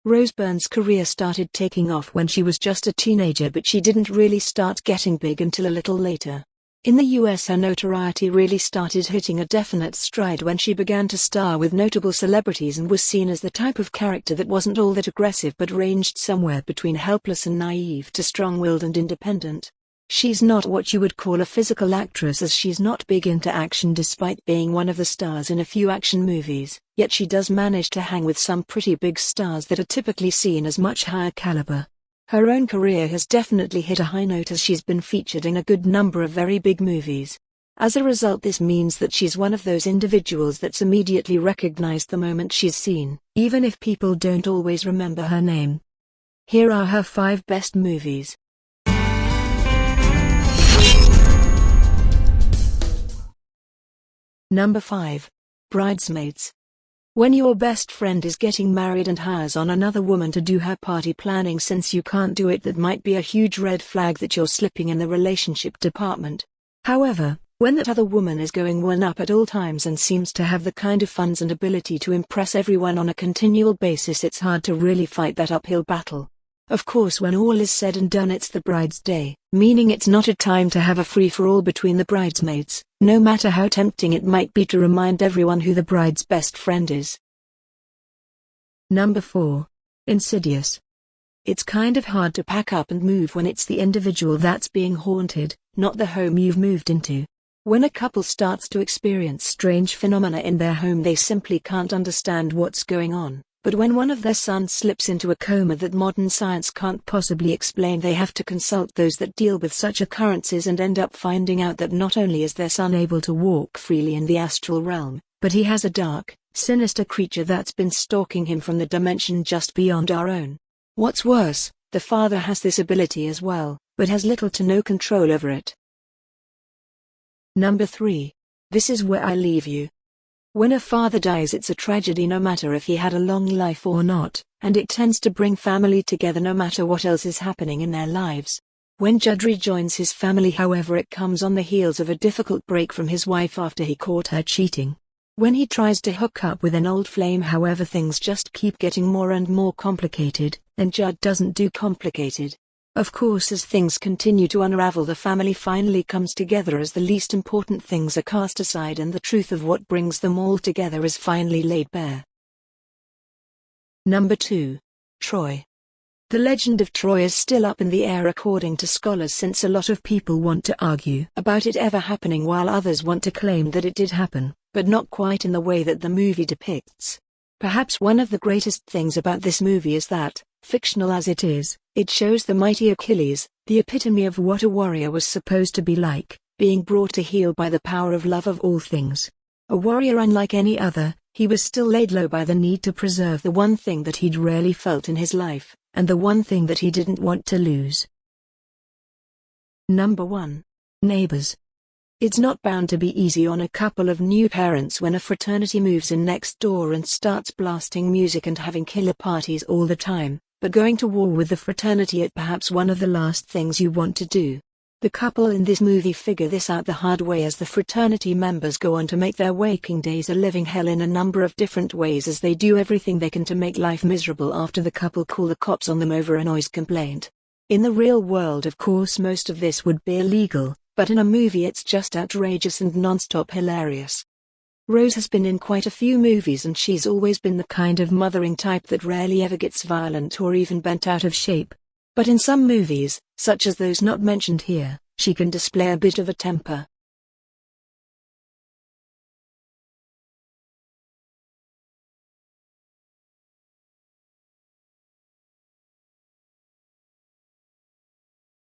Rose Byrne's career started taking off when she was just a teenager, but she didn't really start getting big until a little later. In the US, her notoriety really started hitting a definite stride when she began to star with notable celebrities and was seen as the type of character that wasn't all that aggressive but ranged somewhere between helpless and naive to strong-willed and independent. She's not what you would call a physical actress, as she's not big into action despite being one of the stars in a few action movies, yet she does manage to hang with some pretty big stars that are typically seen as much higher caliber. Her own career has definitely hit a high note as she's been featured in a good number of very big movies. As a result, this means that she's one of those individuals that's immediately recognized the moment she's seen, even if people don't always remember her name. Here are her 5 best movies. Number 5. Bridesmaids. When your best friend is getting married and hires on another woman to do her party planning since you can't do it, that might be a huge red flag that you're slipping in the relationship department. However, when that other woman is going one up at all times and seems to have the kind of funds and ability to impress everyone on a continual basis, it's hard to really fight that uphill battle. Of course, when all is said and done, it's the bride's day, meaning it's not a time to have a free-for-all between the bridesmaids, no matter how tempting it might be to remind everyone who the bride's best friend is. Number 4. Insidious. It's kind of hard to pack up and move when it's the individual that's being haunted, not the home you've moved into. When a couple starts to experience strange phenomena in their home, they simply can't understand what's going on. But when one of their sons slips into a coma that modern science can't possibly explain, they have to consult those that deal with such occurrences and end up finding out that not only is their son able to walk freely in the astral realm, but he has a dark, sinister creature that's been stalking him from the dimension just beyond our own. What's worse, the father has this ability as well, but has little to no control over it. Number 3. This Is Where I Leave You. When a father dies, it's a tragedy no matter if he had a long life or not, and it tends to bring family together no matter what else is happening in their lives. When Judd rejoins his family, however, it comes on the heels of a difficult break from his wife after he caught her cheating. When he tries to hook up with an old flame, however, things just keep getting more and more complicated, and Judd doesn't do complicated. Of course, as things continue to unravel, the family finally comes together as the least important things are cast aside and the truth of what brings them all together is finally laid bare. Number 2. Troy. The legend of Troy is still up in the air according to scholars, since a lot of people want to argue about it ever happening while others want to claim that it did happen, but not quite in the way that the movie depicts. Perhaps one of the greatest things about this movie is that, fictional as it is, it shows the mighty Achilles, the epitome of what a warrior was supposed to be like, being brought to heel by the power of love of all things. A warrior unlike any other, he was still laid low by the need to preserve the one thing that he'd rarely felt in his life, and the one thing that he didn't want to lose. Number 1. Neighbors. It's not bound to be easy on a couple of new parents when a fraternity moves in next door and starts blasting music and having killer parties all the time, but going to war with the fraternity at perhaps one of the last things you want to do. The couple in this movie figure this out the hard way as the fraternity members go on to make their waking days a living hell in a number of different ways, as they do everything they can to make life miserable after the couple call the cops on them over a noise complaint. In the real world, of course, most of this would be illegal, but in a movie it's just outrageous and non-stop hilarious. Rose has been in quite a few movies and she's always been the kind of mothering type that rarely ever gets violent or even bent out of shape. But in some movies, such as those not mentioned here, she can display a bit of a temper.